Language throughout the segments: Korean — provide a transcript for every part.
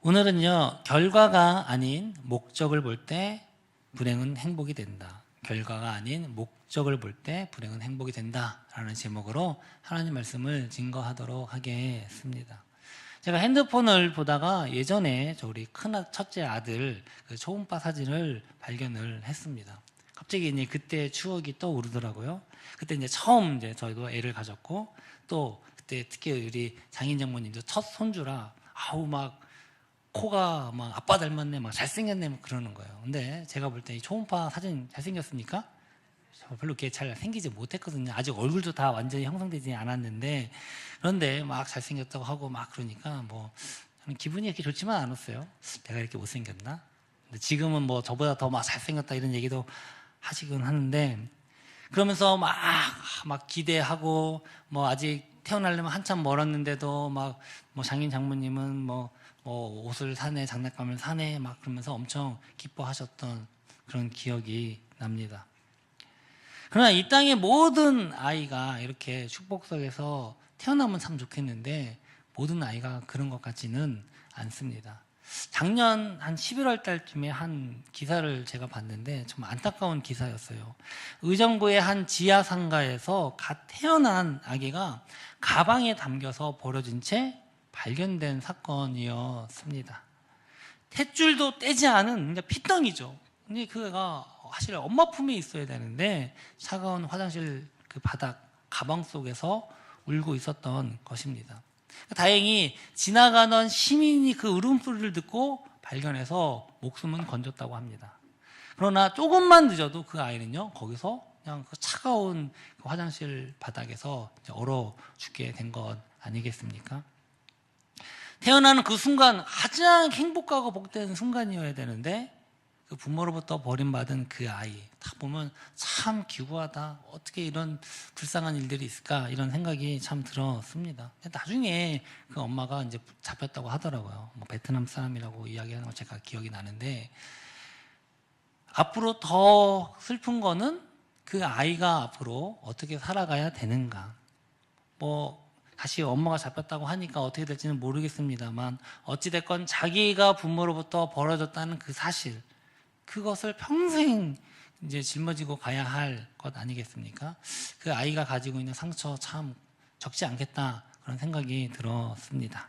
오늘은요, 결과가 아닌 목적을 볼 때 불행은 행복이 된다. 결과가 아닌 목적을 볼 때 불행은 행복이 된다 라는 제목으로 하나님 말씀을 증거하도록 하겠습니다. 제가 핸드폰을 보다가 예전에 우리 첫째 아들 그 초음파 사진을 발견을 했습니다. 갑자기 이제 그때 추억이 떠오르더라고요. 그때 이제 처음 저희도 애를 가졌고, 또 그때 특히 우리 장인 장모님도 첫 손주라 막 코가 막 아빠 닮았네, 막 잘생겼네, 막 그러는 거예요. 근데 제가 볼 때 이 초음파 사진 잘생겼습니까? 별로 그렇게 잘 생기지 못했거든요. 아직 얼굴도 다 완전히 형성되지 않았는데, 그런데 막 잘생겼다고 하고 막 그러니까 뭐 저는 기분이 이렇게 좋지만 않았어요. 내가 이렇게 못생겼나? 근데 지금은 뭐 저보다 더 막 잘생겼다 이런 얘기도 하시긴 하는데, 그러면서 막 기대하고, 뭐 아직 태어나려면 한참 멀었는데도 막 뭐 장인 장모님은 뭐 옷을 사네, 장난감을 사네, 막 그러면서 엄청 기뻐하셨던 그런 기억이 납니다. 그러나 이 땅의 모든 아이가 이렇게 축복 속에서 태어나면 참 좋겠는데, 모든 아이가 그런 것 같지는 않습니다. 작년 한 11월 달쯤에 한 기사를 제가 봤는데 좀 안타까운 기사였어요. 의정부의 한 지하 상가에서 갓 태어난 아기가 가방에 담겨서 버려진 채 발견된 사건이었습니다. 탯줄도 떼지 않은 그러니까 피덩이죠. 근데 그가 사실 엄마 품에 있어야 되는데 차가운 화장실 그 바닥 가방 속에서 울고 있었던 것입니다. 다행히 지나가던 시민이 그 울음소리를 듣고 발견해서 목숨은 건졌다고 합니다. 그러나 조금만 늦어도 그 아이는요, 거기서 그냥 그 차가운 그 화장실 바닥에서 얼어 죽게 된 것 아니겠습니까? 태어나는 그 순간 가장 행복하고 복된 순간이어야 되는데, 그 부모로부터 버림받은 그 아이 다 보면 참 기구하다, 어떻게 이런 불쌍한 일들이 있을까, 이런 생각이 참 들었습니다. 나중에 그 엄마가 이제 잡혔다고 하더라고요. 뭐 베트남 사람이라고 이야기하는 거 제가 기억이 나는데, 앞으로 더 슬픈 거는 그 아이가 앞으로 어떻게 살아가야 되는가. 뭐 다시 엄마가 잡혔다고 하니까 어떻게 될지는 모르겠습니다만, 어찌됐건 자기가 부모로부터 벌어졌다는 그 사실, 그것을 평생 이제 짊어지고 가야 할 것 아니겠습니까? 그 아이가 가지고 있는 상처 참 적지 않겠다, 그런 생각이 들었습니다.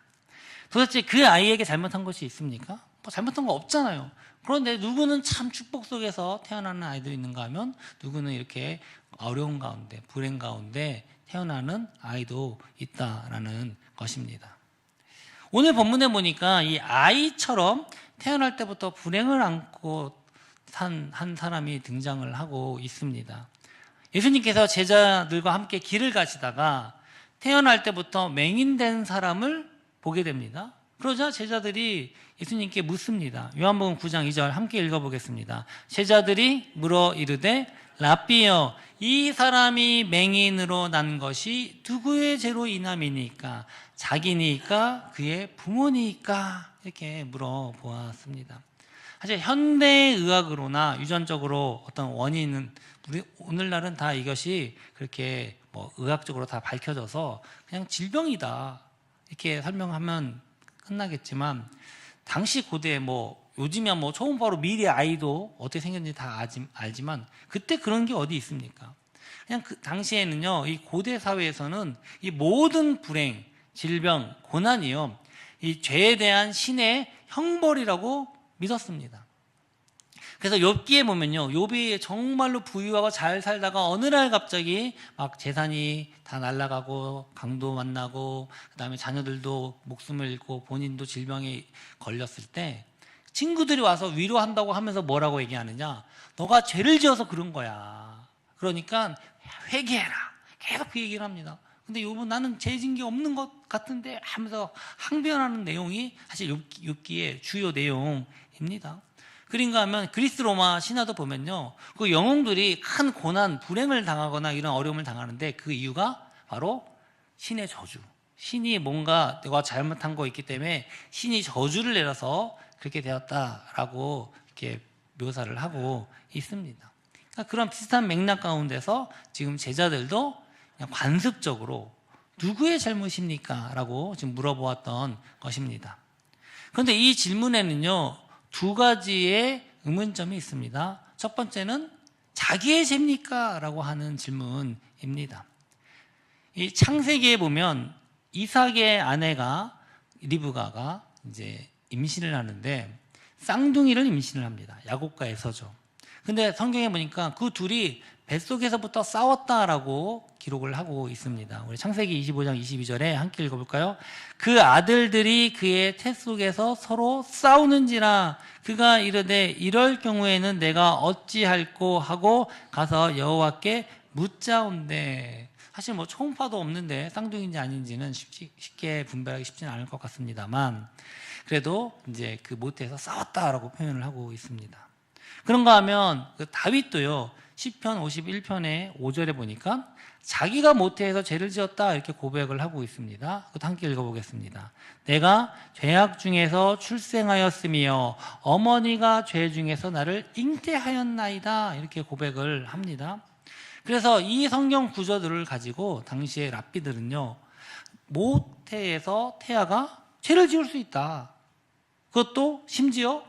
도대체 그 아이에게 잘못한 것이 있습니까? 뭐 잘못한 거 없잖아요. 그런데 누구는 참 축복 속에서 태어나는 아이들이 있는가 하면, 누구는 이렇게 어려운 가운데, 불행 가운데 태어나는 아이도 있다라는 것입니다. 오늘 본문에 보니까 이 아이처럼 태어날 때부터 불행을 안고 한 사람이 등장을 하고 있습니다. 예수님께서 제자들과 함께 길을 가시다가 태어날 때부터 맹인된 사람을 보게 됩니다. 그러자 제자들이 예수님께 묻습니다. 요한복음 9장 2절 함께 읽어보겠습니다. 제자들이 물어 이르되 랍비여, 이 사람이 맹인으로 난 것이 누구의 죄로 인함이니까? 자기니까 그의 부모니까? 이렇게 물어보았습니다. 사실 현대의학으로나 유전적으로 어떤 원인은 우리 오늘날은 다 이것이 그렇게 뭐 의학적으로 다 밝혀져서 그냥 질병이다 이렇게 설명하면 끝나겠지만, 당시 고대에 뭐 요즘이야 뭐 초음파로 미리 아이도 어떻게 생겼는지 다 알지만 그때 그런 게 어디 있습니까? 그냥 그 당시에는요, 이 고대 사회에서는 이 모든 불행, 질병, 고난이요, 이 죄에 대한 신의 형벌이라고 믿었습니다. 그래서 욥기에 보면요, 욥이 정말로 부유하고 잘 살다가 어느 날 갑자기 막 재산이 다 날아가고 강도 만나고 그다음에 자녀들도 목숨을 잃고 본인도 질병에 걸렸을 때 친구들이 와서 위로한다고 하면서 뭐라고 얘기하느냐, 너가 죄를 지어서 그런 거야, 그러니까 회개해라, 계속 그 얘기를 합니다. 근데 욥은 나는 죄 진 게 없는 것 같은데 하면서 항변하는 내용이 사실 욥기의 주요 내용입니다. 그런가 하면 그리스 로마 신화도 보면요, 그 영웅들이 큰 고난, 불행을 당하거나 이런 어려움을 당하는데 그 이유가 바로 신의 저주, 신이 뭔가 내가 잘못한 거 있기 때문에 신이 저주를 내려서 그렇게 되었다라고 이렇게 묘사를 하고 있습니다. 그러니까 그런 비슷한 맥락 가운데서 지금 제자들도 그냥 관습적으로 누구의 잘못입니까? 라고 지금 물어보았던 것입니다. 그런데 이 질문에는요, 두 가지의 의문점이 있습니다. 첫 번째는 자기의 죄입니까? 라고 하는 질문입니다. 이 창세기에 보면 이삭의 아내가 리브가가 이제 임신을 하는데 쌍둥이를 임신을 합니다. 야곱과 에서죠. 근데 성경에 보니까 그 둘이 뱃속에서부터 싸웠다라고 기록을 하고 있습니다. 우리 창세기 25장 22절에 함께 읽어볼까요? 그 아들들이 그의 태 속에서 서로 싸우는지라 그가 이르되 이럴 경우에는 내가 어찌할꼬 하고 가서 여호와께 묻자온대. 사실 뭐 초음파도 없는데 쌍둥이인지 아닌지는 쉽게 분별하기 쉽지는 않을 것 같습니다만 그래도 이제 그 모태에서 싸웠다라고 표현을 하고 있습니다. 그런가 하면 그 다윗도요, 시편 51편의 5절에 보니까 자기가 모태에서 죄를 지었다 이렇게 고백을 하고 있습니다. 그것도 함께 읽어보겠습니다. 내가 죄악 중에서 출생하였으며 어머니가 죄 중에서 나를 잉태하였나이다 이렇게 고백을 합니다. 그래서 이 성경 구절들을 가지고 당시의 랍비들은요, 모태에서 태아가 죄를 지을 수 있다. 그것도 심지어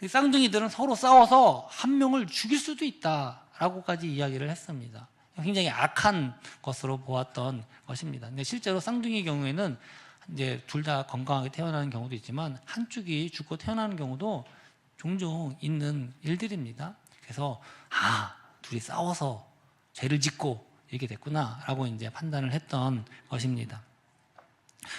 쌍둥이들은 서로 싸워서 한 명을 죽일 수도 있다라고까지 이야기를 했습니다. 굉장히 악한 것으로 보았던 것입니다. 근데 실제로 쌍둥이의 경우에는 이제 둘 다 건강하게 태어나는 경우도 있지만 한쪽이 죽고 태어나는 경우도 종종 있는 일들입니다. 그래서 둘이 싸워서 죄를 짓고 이렇게 됐구나라고 이제 판단을 했던 것입니다.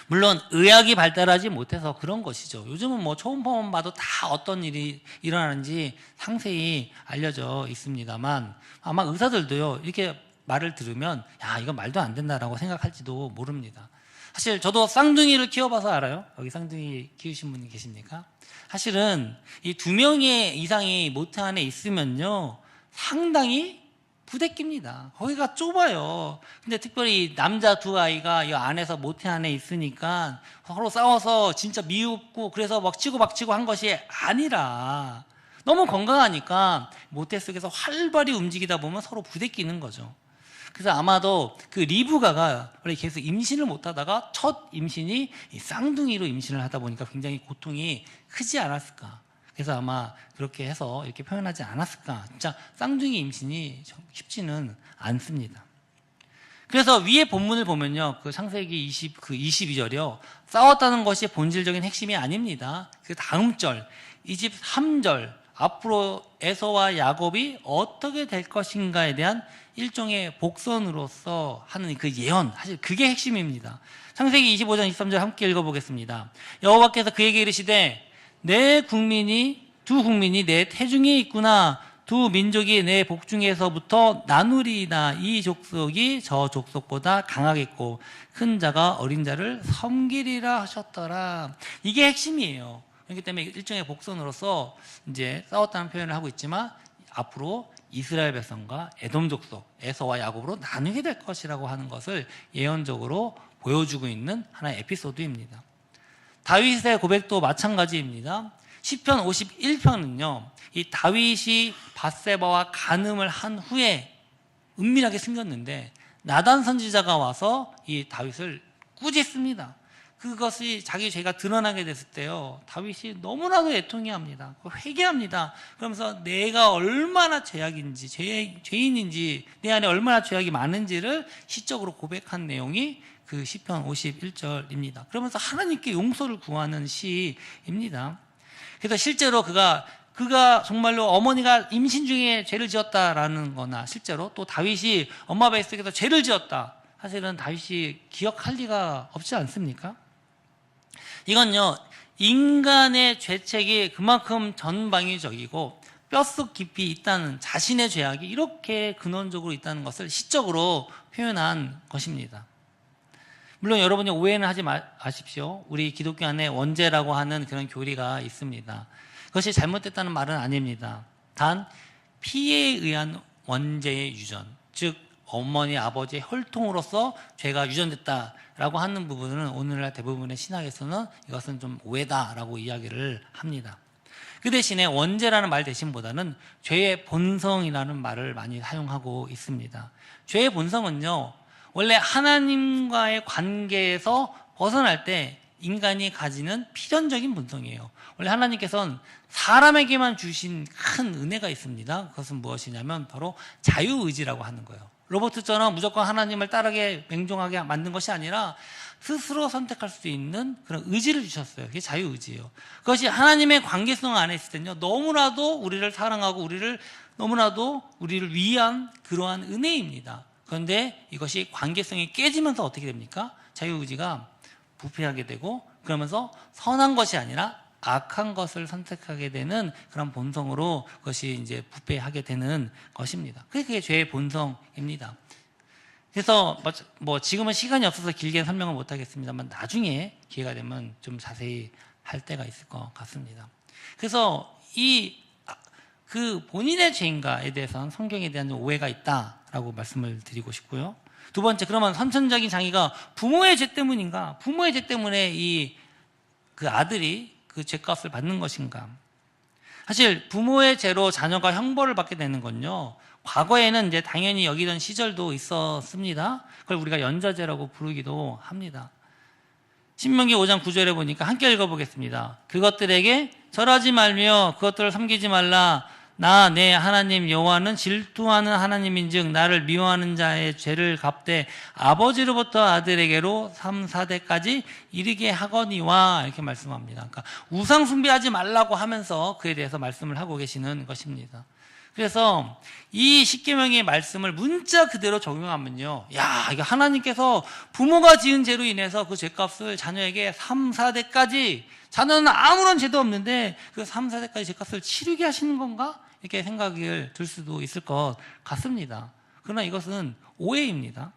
물론 의학이 발달하지 못해서 그런 것이죠. 요즘은 뭐 초음파만 봐도 다 어떤 일이 일어나는지 상세히 알려져 있습니다만 아마 의사들도요, 이렇게 말을 들으면 야, 이건 말도 안 된다라고 생각할지도 모릅니다. 사실 저도 쌍둥이를 키워봐서 알아요. 여기 쌍둥이 키우신 분이 계십니까? 사실은 이 2명의 이상이 모태 안에 있으면요, 상당히 부대끼입니다. 거기가 좁아요. 근데 특별히 남자 두 아이가 이 안에서 모태 안에 있으니까 서로 싸워서 진짜 미흡고 그래서 막 치고박치고 한 것이 아니라 너무 건강하니까 모태 속에서 활발히 움직이다 보면 서로 부대끼는 거죠. 그래서 아마도 그 리브가가 원래 계속 임신을 못하다가 첫 임신이 이 쌍둥이로 임신을 하다 보니까 굉장히 고통이 크지 않았을까. 그래서 아마 그렇게 해서 이렇게 표현하지 않았을까. 진짜 쌍둥이 임신이 쉽지는 않습니다. 그래서 위에 본문을 보면요, 그 창세기 22절이요, 싸웠다는 것이 본질적인 핵심이 아닙니다. 그 다음 절 23절 앞으로 에서와 야곱이 어떻게 될 것인가에 대한 일종의 복선으로서 하는 그 예언, 사실 그게 핵심입니다. 창세기 25장 23절 함께 읽어보겠습니다. 여호와께서 그에게 이르시되 두 국민이 내 태중에 있구나. 두 민족이 내 복중에서부터 나누리이다. 이 족속이 저 족속보다 강하겠고 큰 자가 어린 자를 섬기리라 하셨더라. 이게 핵심이에요. 그렇기 때문에 일종의 복선으로서 이제 싸웠다는 표현을 하고 있지만 앞으로 이스라엘 백성과 에돔 족속, 에서와 야곱으로 나누게 될 것이라고 하는 것을 예언적으로 보여주고 있는 하나의 에피소드입니다. 다윗의 고백도 마찬가지입니다. 시편 51편은요, 이 다윗이 밧세바와 간음을 한 후에 은밀하게 숨겼는데 나단 선지자가 와서 이 다윗을 꾸짖습니다. 그것이 자기 죄가 드러나게 됐을 때요, 다윗이 너무나도 애통해 합니다. 회개합니다. 그러면서 내가 얼마나 죄악인지, 죄인인지, 내 안에 얼마나 죄악이 많은지를 시적으로 고백한 내용이 그 시편 51절입니다. 그러면서 하나님께 용서를 구하는 시입니다. 그래서 실제로 그가 정말로 어머니가 임신 중에 죄를 지었다라는 거나 실제로 또 다윗이 엄마 뱃속에서 죄를 지었다, 사실은 다윗이 기억할 리가 없지 않습니까? 이건요, 인간의 죄책이 그만큼 전방위적이고 뼛속 깊이 있다는, 자신의 죄악이 이렇게 근원적으로 있다는 것을 시적으로 표현한 것입니다. 물론 여러분이 오해는 하지 마십시오. 우리 기독교 안에 원죄라고 하는 그런 교리가 있습니다. 그것이 잘못됐다는 말은 아닙니다. 단 피에 의한 원죄의 유전, 즉 어머니 아버지의 혈통으로서 죄가 유전됐다라고 하는 부분은 오늘날 대부분의 신학에서는 이것은 좀 오해다라고 이야기를 합니다. 그 대신에 원죄라는 말 대신보다는 죄의 본성이라는 말을 많이 사용하고 있습니다. 죄의 본성은요, 원래 하나님과의 관계에서 벗어날 때 인간이 가지는 필연적인 본성이에요. 원래 하나님께서는 사람에게만 주신 큰 은혜가 있습니다. 그것은 무엇이냐면 바로 자유의지라고 하는 거예요. 로버트처럼 무조건 하나님을 따르게 맹종하게 만든 것이 아니라 스스로 선택할 수 있는 그런 의지를 주셨어요. 그게 자유의지예요. 그것이 하나님의 관계성 안에 있을 때는요, 너무나도 우리를 사랑하고 너무나도 우리를 위한 그러한 은혜입니다. 그런데 이것이 관계성이 깨지면서 어떻게 됩니까? 자유의지가 부패하게 되고, 그러면서 선한 것이 아니라 악한 것을 선택하게 되는 그런 본성으로 그것이 이제 부패하게 되는 것입니다. 그게 죄의 본성입니다. 그래서 뭐 지금은 시간이 없어서 길게 설명을 못 하겠습니다만 나중에 기회가 되면 좀 자세히 할 때가 있을 것 같습니다. 그래서 그 본인의 죄인가에 대해서는 성경에 대한 오해가 있다라고 말씀을 드리고 싶고요. 두 번째, 그러면 선천적인 장애가 부모의 죄 때문인가? 부모의 죄 때문에 그 아들이 그 죄값을 받는 것인가? 사실 부모의 죄로 자녀가 형벌을 받게 되는 건요, 과거에는 이제 당연히 여기던 시절도 있었습니다. 그걸 우리가 연좌죄라고 부르기도 합니다. 신명기 5장 9절에 보니까 함께 읽어보겠습니다. 그것들에게 절하지 말며 그것들을 섬기지 말라. 나 내 하나님 여호와는 질투하는 하나님인즉 나를 미워하는 자의 죄를 갚되 아버지로부터 아들에게로 3, 4대까지 이르게 하거니와, 이렇게 말씀합니다. 그러니까 우상 숭배하지 말라고 하면서 그에 대해서 말씀을 하고 계시는 것입니다. 그래서 이 십계명의 말씀을 문자 그대로 적용하면요, 야, 이거 하나님께서 부모가 지은 죄로 인해서 그 죄값을 자녀에게 3, 4대까지, 자녀는 아무런 죄도 없는데 그 3, 4대까지 죄값을 치르게 하시는 건가? 이렇게 생각을 들 수도 있을 것 같습니다. 그러나 이것은 오해입니다.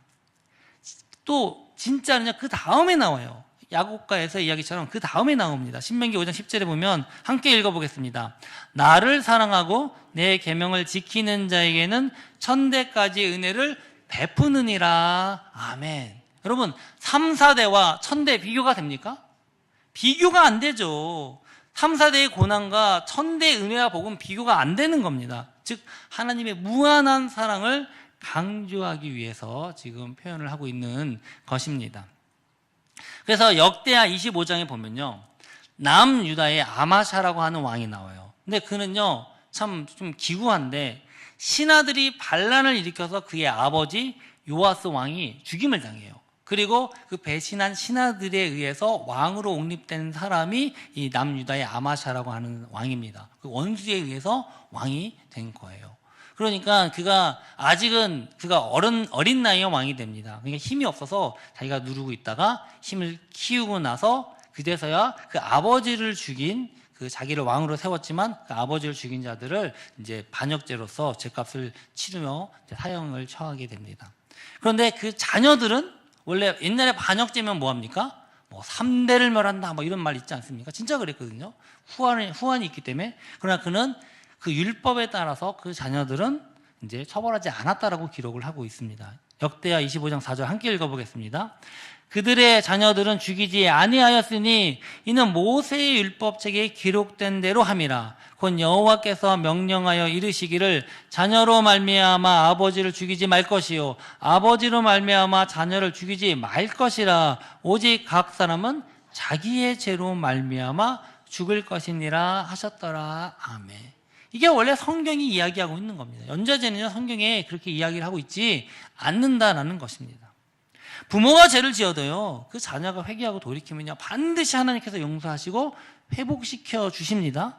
또 진짜는요, 그 다음에 나와요. 야고보서의 이야기처럼 그 다음에 나옵니다. 신명기 5장 10절에 보면 함께 읽어보겠습니다. 나를 사랑하고 내 계명을 지키는 자에게는 1000대까지 은혜를 베푸느니라. 아멘. 여러분, 3, 4대와 1000대 비교가 됩니까? 비교가 안 되죠. 3, 4대의 고난과 1000대의 은혜와 복은 비교가 안 되는 겁니다. 즉 하나님의 무한한 사랑을 강조하기 위해서 지금 표현을 하고 있는 것입니다. 그래서 역대하 25장에 보면요, 남유다의 아마샤라고 하는 왕이 나와요. 근데 그는요, 참 좀 기구한데 신하들이 반란을 일으켜서 그의 아버지 요아스 왕이 죽임을 당해요. 그리고 그 배신한 신하들에 의해서 왕으로 옹립된 사람이 이 남유다의 아마샤라고 하는 왕입니다. 그 원수에 의해서 왕이 된 거예요. 그러니까 아직은 어린 나이에 왕이 됩니다. 그러니까 힘이 없어서 자기가 누르고 있다가 힘을 키우고 나서 그제서야 그 아버지를 죽인, 그 자기를 왕으로 세웠지만 그 아버지를 죽인 자들을 이제 반역죄로서 죄값을 치르며 사형을 처하게 됩니다. 그런데 그 자녀들은 원래 옛날에 반역죄면 뭐합니까? 뭐 3대를 멸한다, 뭐 이런 말 있지 않습니까? 진짜 그랬거든요. 후환이 있기 때문에. 그러나 그는 그 율법에 따라서 그 자녀들은 이제 처벌하지 않았다라고 기록을 하고 있습니다. 역대하 25장 4절 함께 읽어보겠습니다. 그들의 자녀들은 죽이지 아니하였으니 이는 모세의 율법책에 기록된 대로 함이라. 곧 여호와께서 명령하여 이르시기를 자녀로 말미암아 아버지를 죽이지 말 것이요 아버지로 말미암아 자녀를 죽이지 말 것이라. 오직 각 사람은 자기의 죄로 말미암아 죽을 것이니라 하셨더라. 아멘. 이게 원래 성경이 이야기하고 있는 겁니다. 연좌죄는요, 성경에 그렇게 이야기를 하고 있지 않는다라는 것입니다. 부모가 죄를 지어도요, 그 자녀가 회개하고 돌이키면요, 반드시 하나님께서 용서하시고 회복시켜 주십니다.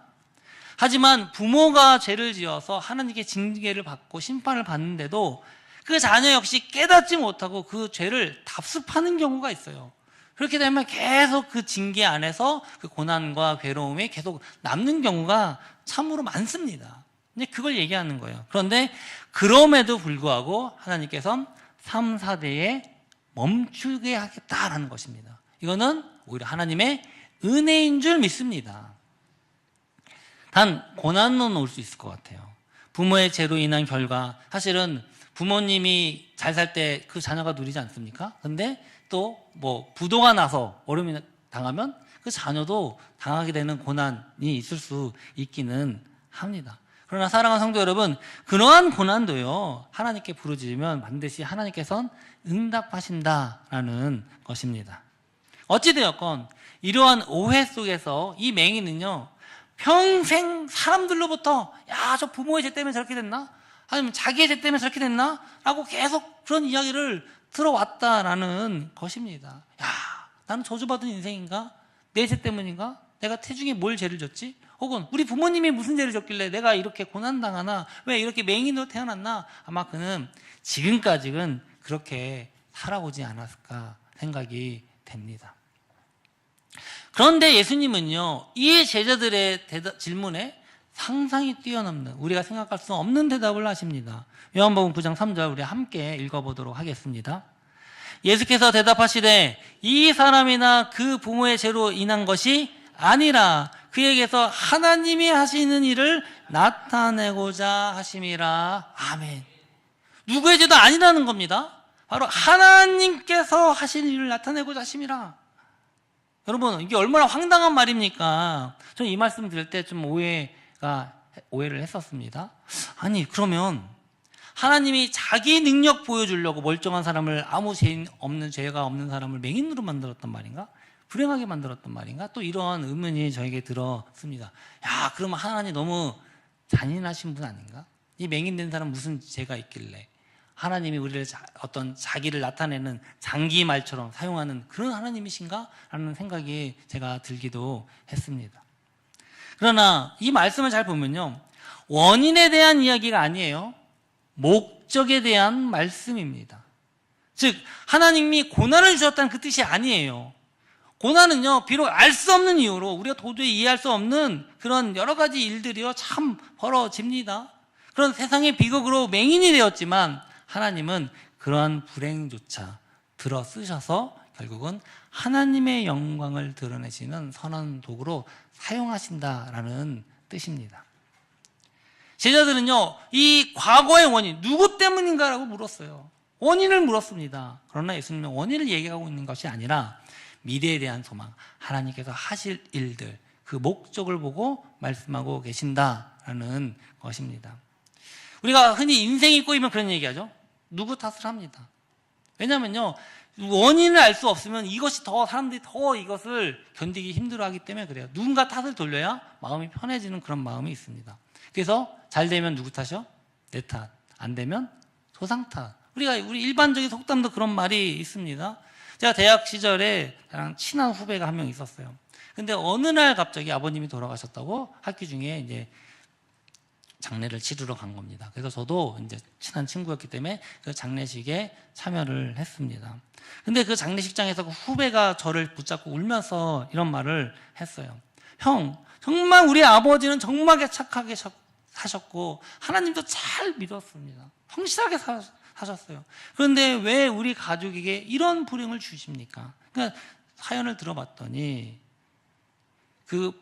하지만 부모가 죄를 지어서 하나님께 징계를 받고 심판을 받는데도 그 자녀 역시 깨닫지 못하고 그 죄를 답습하는 경우가 있어요. 그렇게 되면 계속 그 징계 안에서 그 고난과 괴로움이 계속 남는 경우가 참으로 많습니다. 근데 그걸 얘기하는 거예요. 그런데 그럼에도 불구하고 하나님께서는 3, 4대에 멈추게 하겠다라는 것입니다. 이거는 오히려 하나님의 은혜인 줄 믿습니다. 단 고난은 올 수 있을 것 같아요. 부모의 죄로 인한 결과, 사실은 부모님이 잘 살 때 그 자녀가 누리지 않습니까? 근데 또 뭐 부도가 나서 어려움이 당하면 그 자녀도 당하게 되는 고난이 있을 수 있기는 합니다. 그러나 사랑하는 성도 여러분, 그러한 고난도요, 하나님께 부르짖으면 반드시 하나님께서는 응답하신다라는 것입니다. 어찌되었건 이러한 오해 속에서 이 맹인은요, 평생 사람들로부터 야, 저 부모의 죄 때문에 저렇게 됐나? 아니면 자기의 죄 때문에 저렇게 됐나? 라고 계속 그런 이야기를 들어왔다라는 것입니다. 야, 나는 저주받은 인생인가? 내 죄 때문인가? 내가 태중에 뭘 죄를 졌지? 혹은 우리 부모님이 무슨 죄를 졌길래 내가 이렇게 고난당하나? 왜 이렇게 맹인으로 태어났나? 아마 그는 지금까지는 그렇게 살아오지 않았을까 생각이 됩니다. 그런데 예수님은요, 이 제자들의 질문에 상상이 뛰어넘는, 우리가 생각할 수 없는 대답을 하십니다. 요한복음 9장 3절 우리 함께 읽어보도록 하겠습니다. 예수께서 대답하시되 이 사람이나 그 부모의 죄로 인한 것이 아니라 그에게서 하나님이 하시는 일을 나타내고자 하심이라. 아멘. 누구의 죄도 아니라는 겁니다. 바로 하나님께서 하신 일을 나타내고자 하심이라. 여러분, 이게 얼마나 황당한 말입니까? 저는 이 말씀 들을 때 좀 오해를 했었습니다. 아니, 그러면 하나님이 자기 능력 보여주려고 멀쩡한 사람을, 아무 죄가 없는 사람을 맹인으로 만들었단 말인가? 불행하게 만들었단 말인가? 또 이러한 의문이 저에게 들었습니다. 야, 그러면 하나님 너무 잔인하신 분 아닌가? 이 맹인된 사람 무슨 죄가 있길래 하나님이 우리를 어떤 자기를 나타내는 장기말처럼 사용하는 그런 하나님이신가? 라는 생각이 제가 들기도 했습니다. 그러나 이 말씀을 잘 보면요, 원인에 대한 이야기가 아니에요. 목적에 대한 말씀입니다. 즉 하나님이 고난을 주셨다는 그 뜻이 아니에요. 고난은요, 비록 알 수 없는 이유로 우리가 도저히 이해할 수 없는 그런 여러 가지 일들이요 참 벌어집니다. 그런 세상의 비극으로 맹인이 되었지만 하나님은 그러한 불행조차 들어 쓰셔서 결국은 하나님의 영광을 드러내시는 선한 도구로 사용하신다라는 뜻입니다. 제자들은요, 이 과거의 원인, 누구 때문인가라고 물었어요. 원인을 물었습니다. 그러나 예수님은 원인을 얘기하고 있는 것이 아니라 미래에 대한 소망, 하나님께서 하실 일들, 그 목적을 보고 말씀하고 계신다라는 것입니다. 우리가 흔히 인생이 꼬이면 그런 얘기하죠. 누구 탓을 합니다. 왜냐면요, 원인을 알 수 없으면 이것이 더 사람들이 더 이것을 견디기 힘들어하기 때문에 그래요. 누군가 탓을 돌려야 마음이 편해지는 그런 마음이 있습니다. 그래서 잘 되면 누구 탓이요? 내 탓. 안 되면 조상 탓. 우리 일반적인 속담도 그런 말이 있습니다. 제가 대학 시절에 저랑 친한 후배가 한 명 있었어요. 근데 어느 날 갑자기 아버님이 돌아가셨다고 학교 중에 이제 장례를 치르러 간 겁니다. 그래서 저도 이제 친한 친구였기 때문에 그 장례식에 참여를 했습니다. 근데 그 장례식장에서 그 후배가 저를 붙잡고 울면서 이런 말을 했어요. 형, 정말 우리 아버지는 정말 착하게 사셨고 하나님도 잘 믿었습니다. 성실하게 사셨어요. 그런데 왜 우리 가족에게 이런 불행을 주십니까? 그러니까 사연을 들어봤더니 그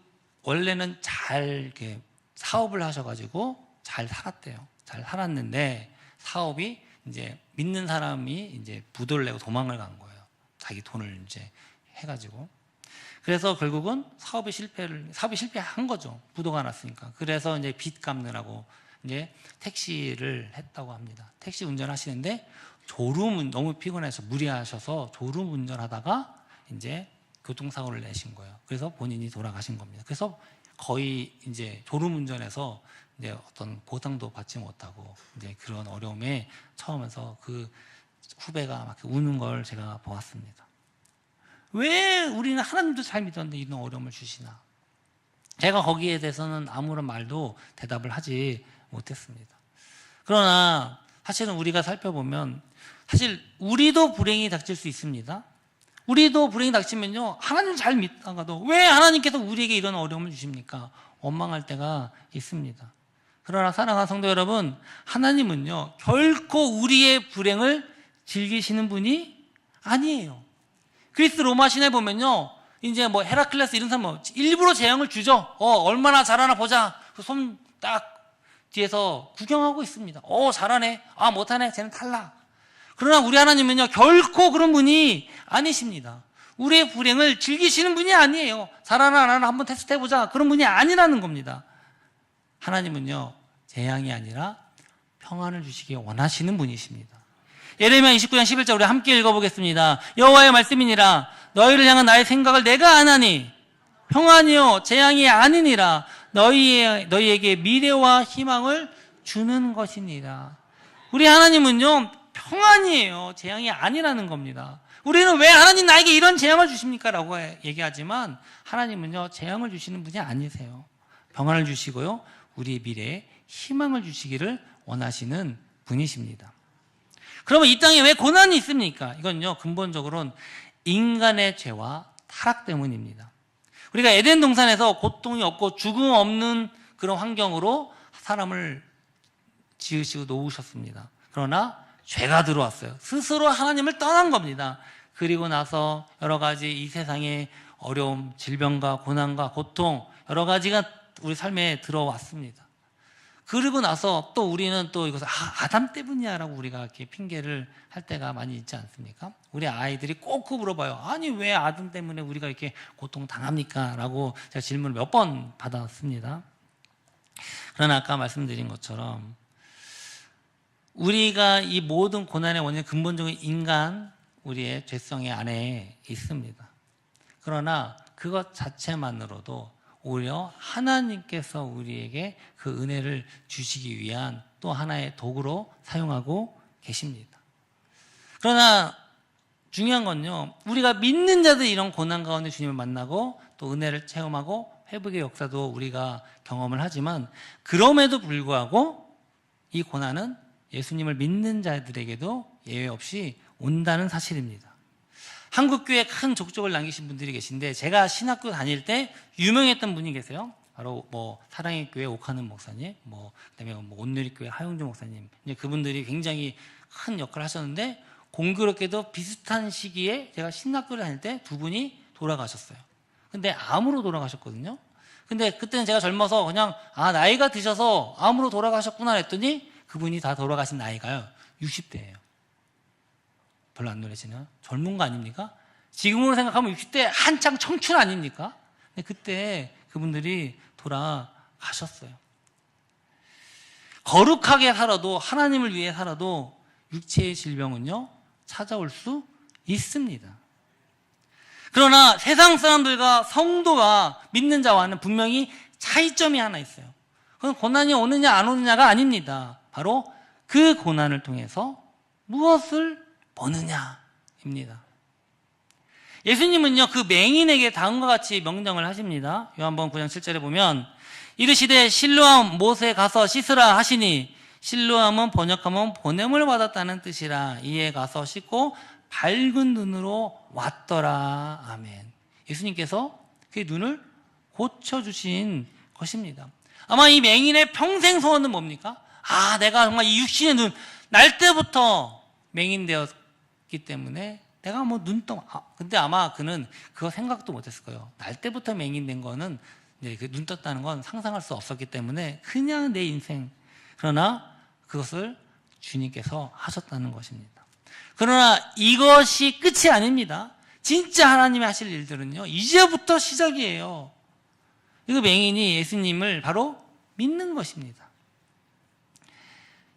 원래는 잘 이렇게 사업을 하셔가지고 잘 살았대요. 잘 살았는데 사업이 이제 믿는 사람이 이제 부도를 내고 도망을 간 거예요. 자기 돈을 이제 해가지고. 그래서 결국은 사업이 실패한 거죠. 부도가 났으니까. 그래서 이제 빚 갚느라고 이제 택시를 했다고 합니다. 택시 운전하시는데 너무 피곤해서 무리하셔서 졸음 운전하다가 이제 교통사고를 내신 거예요. 그래서 본인이 돌아가신 겁니다. 그래서 거의 이제 졸음 운전해서 이제 어떤 보상도 받지 못하고 이제 그런 어려움에 처하면서 그 후배가 막 우는 걸 제가 보았습니다. 왜 우리는 하나님도 잘 믿었는데 이런 어려움을 주시나? 제가 거기에 대해서는 아무런 말도 대답을 하지 못했습니다. 그러나 사실은 우리가 살펴보면 사실 우리도 불행이 닥칠 수 있습니다. 우리도 불행이 닥치면요, 하나님 잘 믿다가도 왜 하나님께서 우리에게 이런 어려움을 주십니까? 원망할 때가 있습니다. 그러나 사랑하는 성도 여러분, 하나님은요 결코 우리의 불행을 즐기시는 분이 아니에요. 그리스 로마 시내 보면요, 이제 뭐 헤라클레스 이런 사람 일부러 재앙을 주죠. 얼마나 잘하나 보자. 그 손 딱 뒤에서 구경하고 있습니다. 잘하네. 못하네. 쟤는 탈락. 그러나 우리 하나님은요 결코 그런 분이 아니십니다. 우리의 불행을 즐기시는 분이 아니에요. 잘하나 안 하나 한번 테스트해보자. 그런 분이 아니라는 겁니다. 하나님은요 재앙이 아니라 평안을 주시기 원하시는 분이십니다. 예레미야 29장 11절 우리 함께 읽어보겠습니다. 여호와의 말씀이니라. 너희를 향한 나의 생각을 내가 아나니 평안이요 재앙이 아니니라. 너희에게 미래와 희망을 주는 것이니라. 우리 하나님은요 평안이에요. 재앙이 아니라는 겁니다. 우리는 왜 하나님 나에게 이런 재앙을 주십니까? 라고 얘기하지만 하나님은요 재앙을 주시는 분이 아니세요. 평안을 주시고요 우리의 미래에 희망을 주시기를 원하시는 분이십니다. 그러면 이 땅에 왜 고난이 있습니까? 이건요 근본적으로는 인간의 죄와 타락 때문입니다. 우리가 에덴 동산에서 고통이 없고 죽음 없는 그런 환경으로 사람을 지으시고 놓으셨습니다. 그러나 죄가 들어왔어요. 스스로 하나님을 떠난 겁니다. 그리고 나서 여러 가지 이 세상의 어려움, 질병과 고난과 고통 여러 가지가 우리 삶에 들어왔습니다. 그리고 나서 또 우리는 또 이것을 아담 때문이야 라고 우리가 이렇게 핑계를 할 때가 많이 있지 않습니까? 우리 아이들이 꼭 물어봐요. 아니 왜 아담 때문에 우리가 이렇게 고통당합니까? 라고 제가 질문을 몇 번 받았습니다. 그러나 아까 말씀드린 것처럼 우리가 이 모든 고난의 원인은 근본적인 인간 우리의 죄성의 안에 있습니다. 그러나 그것 자체만으로도 오히려 하나님께서 우리에게 그 은혜를 주시기 위한 또 하나의 도구로 사용하고 계십니다. 그러나 중요한 건요 우리가 믿는 자들 이런 고난 가운데 주님을 만나고 또 은혜를 체험하고 회복의 역사도 우리가 경험을 하지만 그럼에도 불구하고 이 고난은 예수님을 믿는 자들에게도 예외 없이 온다는 사실입니다. 한국교회에 큰 족적을 남기신 분들이 계신데 제가 신학교 다닐 때 유명했던 분이 계세요. 바로 사랑의 교회 옥하는 목사님, 그다음에 온누리교회 하용주 목사님. 이제 그분들이 굉장히 큰 역할을 하셨는데 공교롭게도 비슷한 시기에 제가 신학교를 다닐 때 두 분이 돌아가셨어요. 근데 암으로 돌아가셨거든요. 근데 그때는 제가 젊어서 그냥 나이가 드셔서 암으로 돌아가셨구나 했더니 그분이 다 돌아가신 나이가요 60대예요. 별로 안 놀라시나요? 젊은 거 아닙니까? 지금으로 생각하면 60대 한창 청춘 아닙니까? 근데 그때 그분들이 돌아가셨어요. 거룩하게 살아도 하나님을 위해 살아도 육체의 질병은요 찾아올 수 있습니다. 그러나 세상 사람들과 성도가 믿는 자와는 분명히 차이점이 하나 있어요. 그건 고난이 오느냐 안 오느냐가 아닙니다. 바로 그 고난을 통해서 무엇을 버느냐입니다. 예수님은요 그 맹인에게 다음과 같이 명령을 하십니다. 요한복음 9장 7절에 보면 이르시되 실로암 못에 가서 씻으라 하시니 실로암은 번역하면 보냄을 받았다는 뜻이라. 이에 가서 씻고 밝은 눈으로 왔더라. 아멘. 예수님께서 그 눈을 고쳐주신 것입니다. 아마 이 맹인의 평생 소원은 뭡니까? 내가 정말 이 육신의 눈 날 때부터 맹인 되었기 때문에 내가 근데 아마 그는 그거 생각도 못했을 거예요. 날 때부터 맹인 된 거는 눈 떴다는 건 상상할 수 없었기 때문에 그냥 내 인생. 그러나 그것을 주님께서 하셨다는 것입니다. 그러나 이것이 끝이 아닙니다. 진짜 하나님이 하실 일들은요 이제부터 시작이에요. 그 맹인이 예수님을 바로 믿는 것입니다.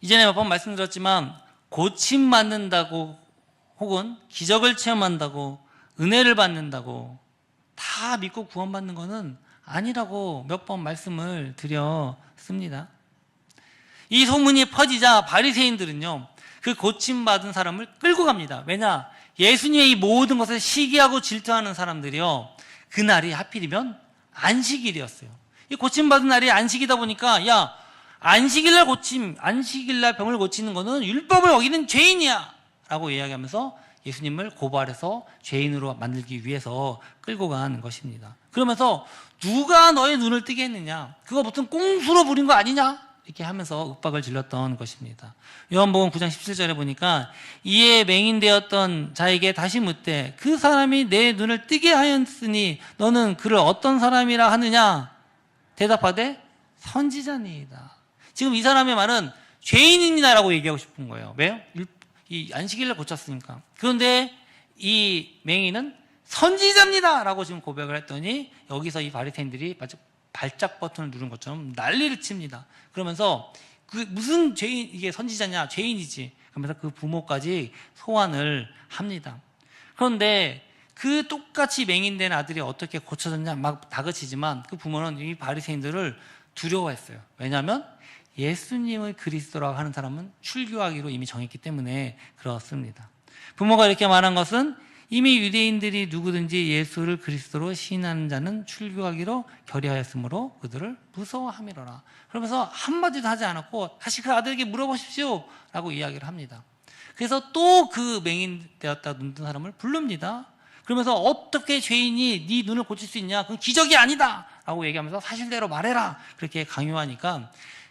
이전에 몇 번 말씀드렸지만 고침받는다고 혹은 기적을 체험한다고 은혜를 받는다고 다 믿고 구원받는 것은 아니라고 몇 번 말씀을 드렸습니다. 이 소문이 퍼지자 바리새인들은요 그 고침받은 사람을 끌고 갑니다. 왜냐? 예수님의 이 모든 것을 시기하고 질투하는 사람들이요 그날이 하필이면 안식일이었어요. 이 고침받은 날이 안식이다 보니까 안식일날 병을 고치는 거는 율법을 어기는 죄인이야 라고 이야기하면서 예수님을 고발해서 죄인으로 만들기 위해서 끌고 간 것입니다. 그러면서 누가 너의 눈을 뜨게 했느냐? 그거 무슨 꽁수로 부린 거 아니냐? 이렇게 하면서 윽박을 질렀던 것입니다. 요한복음 9장 17절에 보니까 이에 맹인되었던 자에게 다시 묻되 그 사람이 내 눈을 뜨게 하였으니 너는 그를 어떤 사람이라 하느냐? 대답하되 선지자니이다. 지금 이 사람의 말은 죄인이다라고 얘기하고 싶은 거예요. 왜요? 이 안식일날 고쳤으니까. 그런데 이 맹인은 선지자입니다 라고 지금 고백을 했더니 여기서 이 바리새인들이 마치 발작 버튼을 누른 것처럼 난리를 칩니다. 그러면서 무슨 죄인, 이게 선지자냐? 죄인이지. 그러면서 그 부모까지 소환을 합니다. 그런데 그 똑같이 맹인된 아들이 어떻게 고쳐졌냐 막 다그치지만 그 부모는 이 바리새인들을 두려워했어요. 왜냐하면 예수님을 그리스도라고 하는 사람은 출교하기로 이미 정했기 때문에 그렇습니다. 부모가 이렇게 말한 것은 이미 유대인들이 누구든지 예수를 그리스도로 시인하는 자는 출교하기로 결의하였으므로 그들을 무서워함이로라. 그러면서 한마디도 하지 않았고 다시 그 아들에게 물어보십시오 라고 이야기를 합니다. 그래서 또 그 맹인 되었다 눈뜬 사람을 부릅니다. 그러면서 어떻게 죄인이 네 눈을 고칠 수 있냐? 그건 기적이 아니다 라고 얘기하면서 사실대로 말해라 그렇게 강요하니까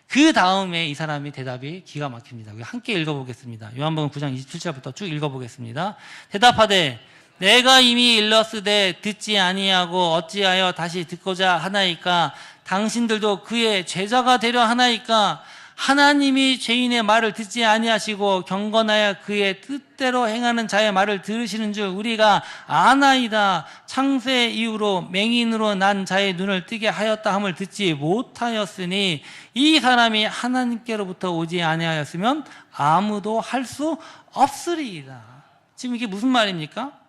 그 다음에 이 사람이 대답이 기가 막힙니다. 함께 읽어보겠습니다. 요한복음 9장 27절부터 쭉 읽어보겠습니다. 대답하되 내가 이미 일렀으되 듣지 아니하고 어찌하여 다시 듣고자 하나이까? 당신들도 그의 제자가 되려 하나이까? 하나님이 죄인의 말을 듣지 아니하시고 경건하여 그의 뜻대로 행하는 자의 말을 들으시는 줄 우리가 아나이다. 창세 이후로 맹인으로 난 자의 눈을 뜨게 하였다 함을 듣지 못하였으니 이 사람이 하나님께로부터 오지 아니하였으면 아무도 할 수 없으리이다. 지금 이게 무슨 말입니까?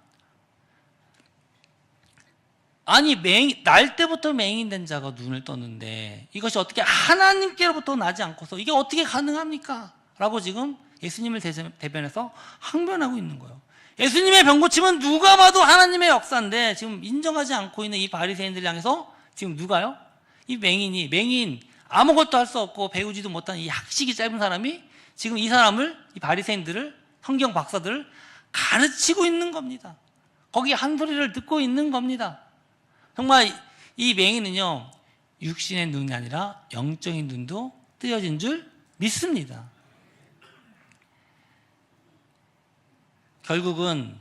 아니 날 때부터 맹인된 자가 눈을 떴는데 이것이 어떻게 하나님께로부터 나지 않고서 이게 어떻게 가능합니까? 라고 지금 예수님을 대변해서 항변하고 있는 거예요. 예수님의 병고침은 누가 봐도 하나님의 역사인데 지금 인정하지 않고 있는 이 바리새인들 향해서 지금 누가요? 이 맹인 아무것도 할 수 없고 배우지도 못한 이 학식이 짧은 사람이 지금 이 사람을 이 바리새인들을 성경 박사들을 가르치고 있는 겁니다. 거기 한 소리를 듣고 있는 겁니다. 정말 이 맹인은요 육신의 눈이 아니라 영적인 눈도 뜨여진 줄 믿습니다. 결국은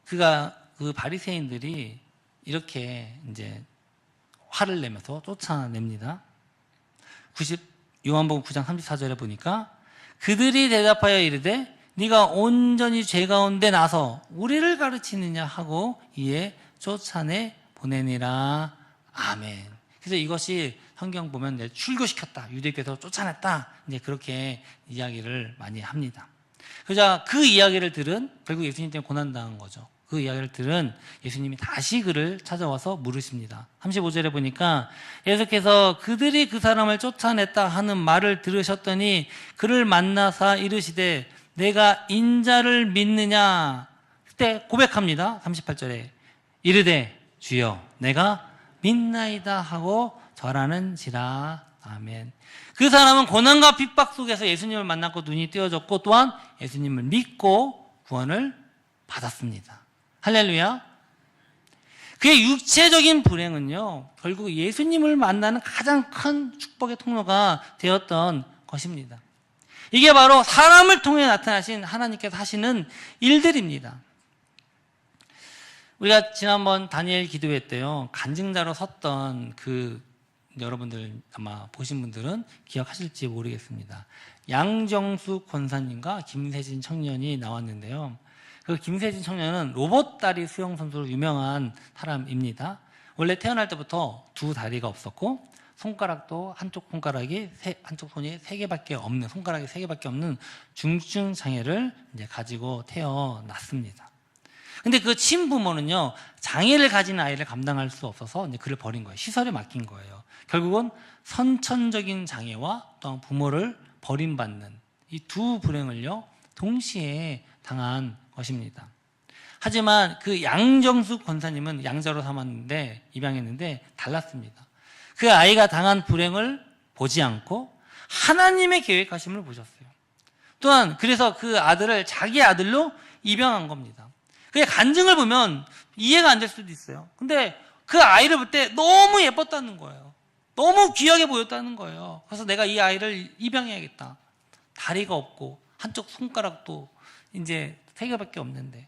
그 바리새인들이 이렇게 이제 화를 내면서 쫓아냅니다. 요한복음 9장 34절에 보니까 그들이 대답하여 이르되 네가 온전히 죄 가운데 나서 우리를 가르치느냐 하고 이에 쫓아내 보내니라. 아멘. 그래서 이것이 성경 보면 내 출교시켰다, 유대교에서 쫓아냈다, 이제 그렇게 이야기를 많이 합니다. 그러자 그 이야기를 들은, 결국 예수님 때문에 고난당한 거죠. 그 이야기를 들은 예수님이 다시 그를 찾아와서 물으십니다. 35절에 보니까 예수께서 그들이 그 사람을 쫓아냈다 하는 말을 들으셨더니 그를 만나사 이르시되 내가 인자를 믿느냐? 그때 고백합니다. 38절에 이르되 주여 내가 믿나이다 하고 절하는지라. 아멘. 그 사람은 고난과 핍박 속에서 예수님을 만났고 눈이 띄어졌고 또한 예수님을 믿고 구원을 받았습니다. 할렐루야. 그의 육체적인 불행은요 결국 예수님을 만나는 가장 큰 축복의 통로가 되었던 것입니다. 이게 바로 사람을 통해 나타나신 하나님께서 하시는 일들입니다. 우리가 지난번 다니엘 기도회 때요 간증자로 섰던 여러분들 아마 보신 분들은 기억하실지 모르겠습니다. 양정숙 권사님과 김세진 청년이 나왔는데요. 그 김세진 청년은 로봇 다리 수영 선수로 유명한 사람입니다. 원래 태어날 때부터 두 다리가 없었고 손가락도 한쪽 손이 3개밖에 없는, 손가락이 3개밖에 없는 중증 장애를 이제 가지고 태어났습니다. 근데 그 친부모는요 장애를 가진 아이를 감당할 수 없어서 이제 그를 버린 거예요. 시설에 맡긴 거예요. 결국은 선천적인 장애와 또한 부모를 버림받는 이 두 불행을요 동시에 당한 것입니다. 하지만 그 양정숙 권사님은 양자로 삼았는데 입양했는데 달랐습니다. 그 아이가 당한 불행을 보지 않고 하나님의 계획하심을 보셨어요. 또한 그래서 그 아들을 자기 아들로 입양한 겁니다. 그의 간증을 보면 이해가 안 될 수도 있어요. 근데 그 아이를 볼 때 너무 예뻤다는 거예요. 너무 귀하게 보였다는 거예요. 그래서 내가 이 아이를 입양해야겠다. 다리가 없고 한쪽 손가락도 이제 3개밖에 없는데.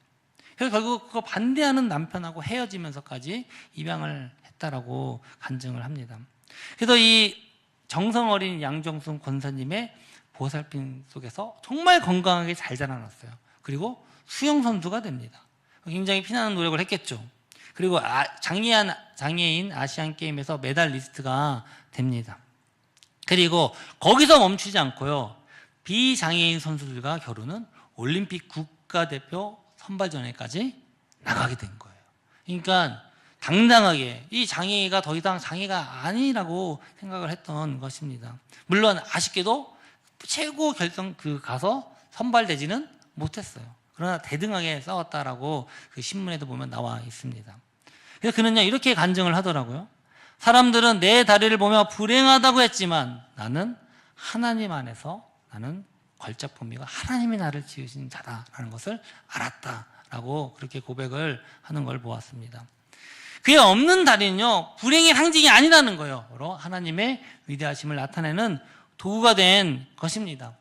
그래서 결국 그거 반대하는 남편하고 헤어지면서까지 입양을 했다라고 간증을 합니다. 그래서 이 정성 어린 양정순 권사님의 보살핌 속에서 정말 건강하게 잘 자라났어요. 그리고 수영 선수가 됩니다. 굉장히 피나는 노력을 했겠죠. 그리고 장애인 아시안 게임에서 메달리스트가 됩니다. 그리고 거기서 멈추지 않고요. 비장애인 선수들과 겨루는 올림픽 국가대표 선발전에까지 나가게 된 거예요. 그러니까 당당하게 이 장애가 더 이상 장애가 아니라고 생각을 했던 것입니다. 물론 아쉽게도 최고 결정 가서 선발되지는 못했어요. 그러나 대등하게 싸웠다라고 그 신문에도 보면 나와 있습니다. 그래서 그는요 이렇게 간증을 하더라고요. 사람들은 내 다리를 보며 불행하다고 했지만 나는 하나님 안에서 나는 걸작범위가 하나님이 나를 지으신 자다라는 것을 알았다라고 그렇게 고백을 하는 걸 보았습니다. 그의 없는 다리는요 불행의 상징이 아니라는 거예요. 바로 하나님의 위대하심을 나타내는 도구가 된 것입니다.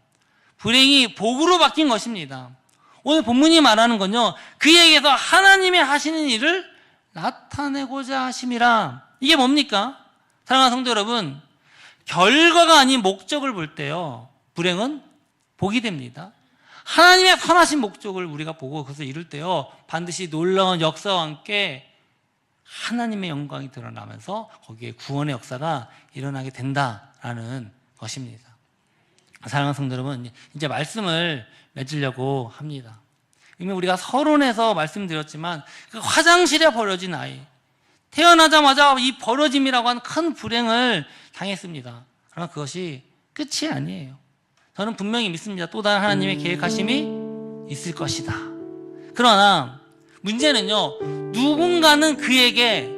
불행이 복으로 바뀐 것입니다. 오늘 본문이 말하는 건요 그에게서 하나님이 하시는 일을 나타내고자 하심이라. 이게 뭡니까? 사랑하는 성도 여러분, 결과가 아닌 목적을 볼 때요 불행은 복이 됩니다. 하나님의 선하신 목적을 우리가 보고 그것을 이룰 때요 반드시 놀라운 역사와 함께 하나님의 영광이 드러나면서 거기에 구원의 역사가 일어나게 된다라는 것입니다. 사랑하는 성도 여러분, 이제 말씀을 맺으려고 합니다. 이미 우리가 서론에서 말씀드렸지만 그 화장실에 버려진 아이, 태어나자마자 이 버려짐이라고 하는 큰 불행을 당했습니다. 그러나 그것이 끝이 아니에요. 저는 분명히 믿습니다. 또 다른 하나님의 계획하심이 있을 것이다. 그러나 문제는요 누군가는 그에게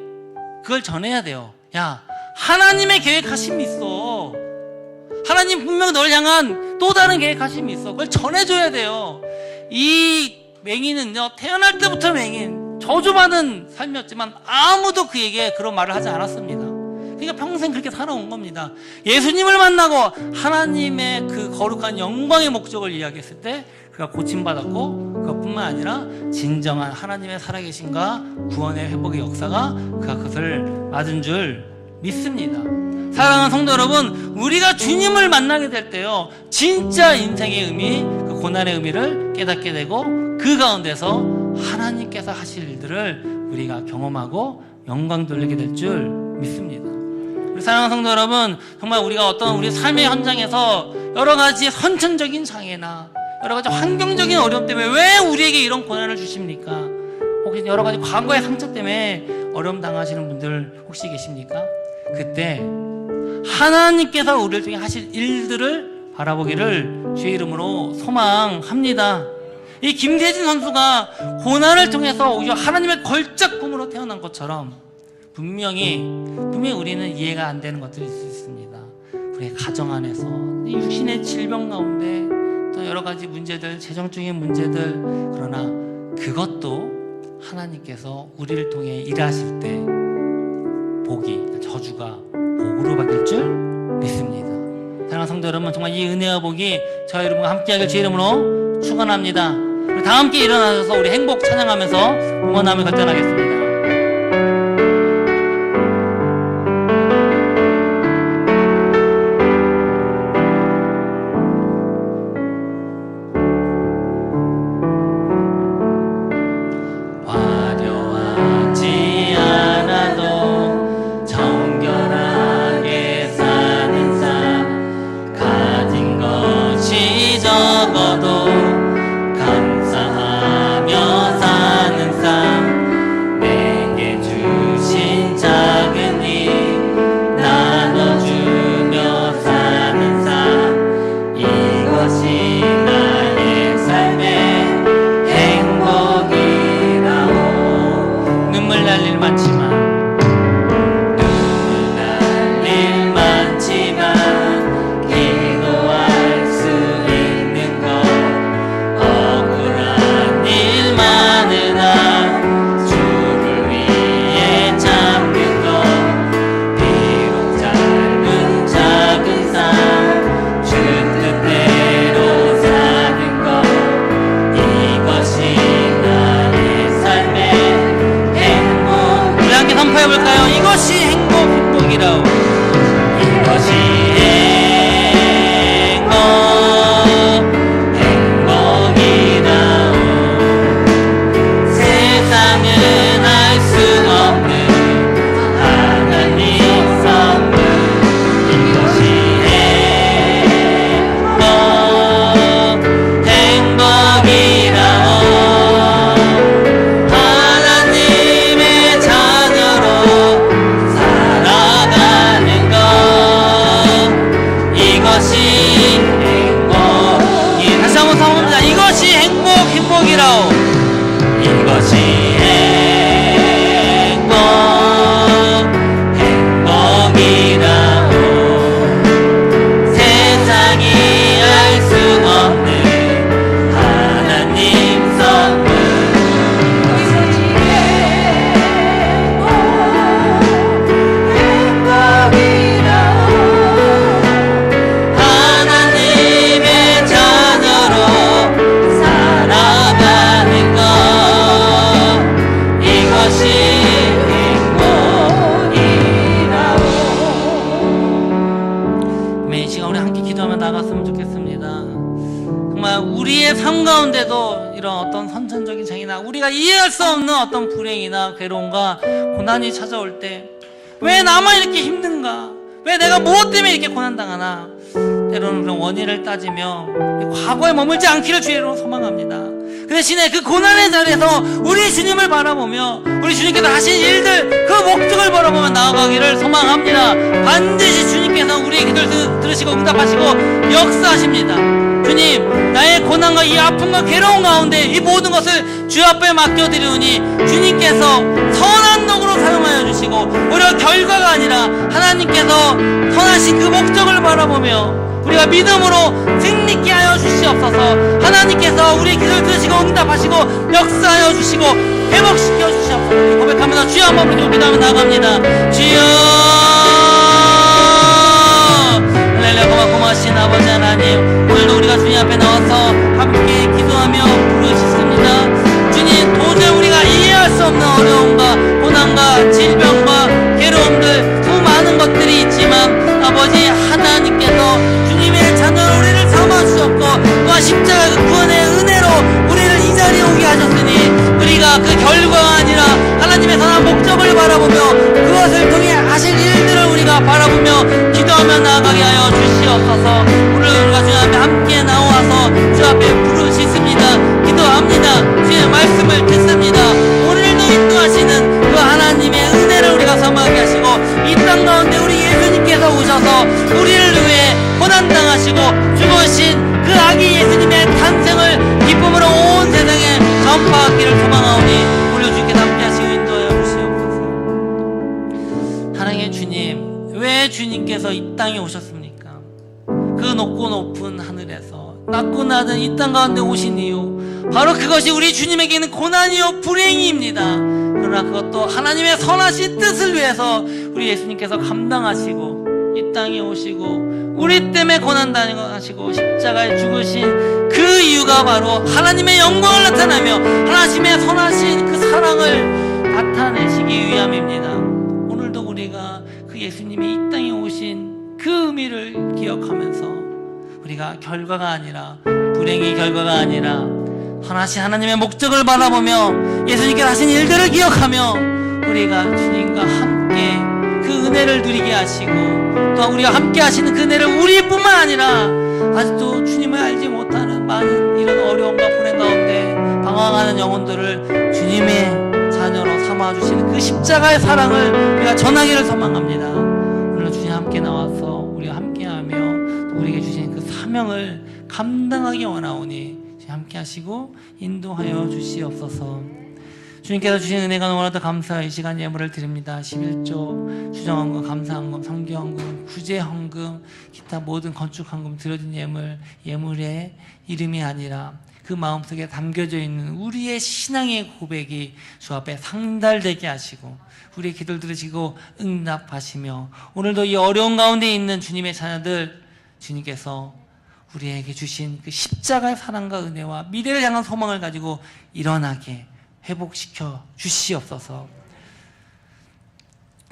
그걸 전해야 돼요. 야, 하나님의 계획하심이 있어. 하나님 분명 널 향한 또 다른 계획하심이 있어. 그걸 전해줘야 돼요. 이 맹인은요 태어날 때부터 맹인, 저주받은 삶이었지만 아무도 그에게 그런 말을 하지 않았습니다. 그러니까 평생 그렇게 살아온 겁니다. 예수님을 만나고 하나님의 그 거룩한 영광의 목적을 이야기했을 때 그가 고침받았고, 그것뿐만 아니라 진정한 하나님의 살아계심과 구원의 회복의 역사가 그가 그것을 맞은 줄 믿습니다. 사랑하는 성도 여러분, 우리가 주님을 만나게 될 때요 진짜 인생의 의미, 그 고난의 의미를 깨닫게 되고 그 가운데서 하나님께서 하실 일들을 우리가 경험하고 영광 돌리게 될 줄 믿습니다. 우리 사랑하는 성도 여러분, 정말 우리가 어떤 우리 삶의 현장에서 여러 가지 선천적인 장애나 여러 가지 환경적인 어려움 때문에 왜 우리에게 이런 고난을 주십니까? 혹시 여러 가지 과거의 상처 때문에 어려움 당하시는 분들 혹시 계십니까? 그때 하나님께서 우리를 통해 하실 일들을 바라보기를 주의 이름으로 소망합니다. 이 김세진 선수가 고난을 통해서 오히려 하나님의 걸작품으로 태어난 것처럼 분명히 우리는 이해가 안 되는 것들이 있습니다. 우리의 가정 안에서 육신의 질병 가운데 또 여러 가지 문제들, 재정적인 문제들, 그러나 그것도 하나님께서 우리를 통해 일하실 때 복이, 저주가 복으로 바뀔 줄 믿습니다. 사랑하는 성도 여러분, 정말 이 은혜와 복이 저와 여러분과 함께하길 주의 이름으로 축원합니다. 우리 다 함께 일어나셔서 우리 행복 찬양하면서 응원함을 결단하겠습니다. 하나님의 행복이라오. 세상이 알 수 없는 하나님 선물. 하나님의 자녀로 살아가는 것, 이것이 행복이라오. 이 시간 우리 함께 기도하며 나갔으면 좋겠습니다. 정말 우리의 삶 가운데도 이런 어떤 선천적인 장애나 우리가 이해할 수 없는 어떤 불행이나 괴로움과 고난이 찾아올 때 왜 나만 이렇게 힘든가? 왜 내가 무엇 때문에 이렇게 고난당하나? 때로는 그런 원인을 따지며 과거에 머물지 않기를 주의로 소망합니다. 그 대신에 그 고난의 자리에서 우리 주님을 바라보며 우리 주님께서 하신 일들, 그 목적을 바라보며 나아가기를 소망합니다. 반드시 주님께서 우리의 기도를 들으시고 응답하시고 역사하십니다. 주님, 나의 고난과 이 아픔과 괴로움 가운데 이 모든 것을 주 앞에 맡겨드리오니 주님께서 선한 도구로 사용하여 주시고 오히려 결과가 아니라 하나님께서 선하신 그 목적을 바라보며 우리가 믿음으로 승리케 하여 주시옵소서. 하나님께서 우리의 기도를 들으시고 응답하시고 역사하여 주시고 회복시켜 주시옵소서. 고백하면서 주여 한번 부르고 기도하며 나갑니다. 주여, 할렐루야. 고마우신 아버지 하나님, 오늘도 우리가 주님 앞에 나와서 함께 기도하며 부르짖습니다. 주님, 도저히 우리가 이해할 수 없는 어려움과 고난과 질병과 괴로움들, 수많은 것들이 있지만 아버지 하나님께서 주님의 자녀로 우리를 삼아주셨고 또한 십자가 그 구원의 은혜로 우리를 이 자리에 오게 하셨으니 우리가 그 결과가 아니라 하나님의 선한 목적을 바라보며 그것을 통해 하실 일들을 우리가 바라보며 기도하며 나아가게 하여 주시옵소서. 오늘 우리가 주님 앞에 함께 나와서 주 앞에 부르짖습니다. 기도합니다. 주의 말씀을 듣습니다. 오늘도 인도하시는 그 하나님의 은혜를 우리가 삼아가게 하시고 이 땅 가운데 우리 예수님께서 오셔서 우리를 위해 고난당하시고 죽으신 그 아기 예수님의 탄생을 기쁨으로 온 세상에 전파하기를 소망하오니 오늘 주님께서 함께 하시고 인도하여 주시옵소서. 사랑의 주님, 왜 주님께서 이 땅에 오셨습니까? 그 높고 높은 하늘에서 낮고 낮은 이 땅 가운데 오신 이유, 바로 그것이 우리 주님에게는 고난이요 불행입니다. 그러나 그것도 하나님의 선하신 뜻을 위해서 우리 예수님께서 감당하시고 이 땅에 오시고 우리 때문에 고난당하시고 십자가에 죽으신 그 이유가 바로 하나님의 영광을 나타내며 하나님의 선하신 그 사랑을 나타내시기 위함입니다. 오늘도 우리가 그 예수님이 이 땅에 오신 그 의미를 기억하면서 우리가 결과가 아니라, 불행이 결과가 아니라 선하신 하나님의 목적을 바라보며 예수님께서 하신 일들을 기억하며 우리가 주님과 함께 그 은혜를 누리게 하시고 또한 우리가 함께 하시는 그 은혜를 우리뿐만 아니라 아직도 주님을 알지 못하는 많은 이런 어려움과 불행 가운데 방황하는 영혼들을 주님의 자녀로 삼아주시는 그 십자가의 사랑을 우리가 전하기를 소망합니다. 오늘 주님 함께 나와서 우리가 함께하며 우리에게 주신 그 사명을 감당하기 원하오니 함께 하시고 인도하여 주시옵소서. 주님께서 주신 은혜가 너무나도 감사해 이 시간 예물을 드립니다. 11조, 주정헌금, 감사헌금, 성교헌금, 구제헌금, 기타 모든 건축헌금 드려진 예물의 이름이 아니라 그 마음속에 담겨져 있는 우리의 신앙의 고백이 주 앞에 상달되게 하시고 우리의 기도를 들으시고 응답하시며 오늘도 이 어려운 가운데 있는 주님의 자녀들, 주님께서 우리에게 주신 그 십자가의 사랑과 은혜와 미래를 향한 소망을 가지고 일어나게 회복시켜 주시옵소서.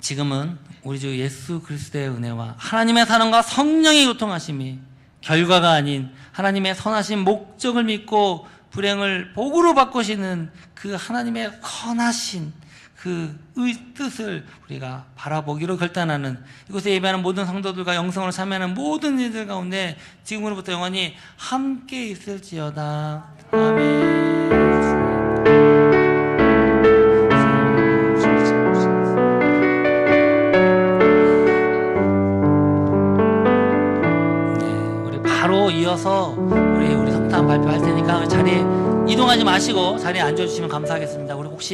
지금은 우리 주 예수 그리스도의 은혜와 하나님의 사랑과 성령의 교통하심이 결과가 아닌 하나님의 선하신 목적을 믿고 불행을 복으로 바꾸시는 그 하나님의 선하신 그 뜻을 우리가 바라보기로 결단하는 이곳에 예배하는 모든 성도들과 영성으로 참여하는 모든 이들 가운데 지금으로부터 영원히 함께 있을지어다. 아멘. 바로 이어서 우리 성탄 발표할 테니까 자리에 이동하지 마시고 자리에 앉아주시면 감사하겠습니다. 우리 혹시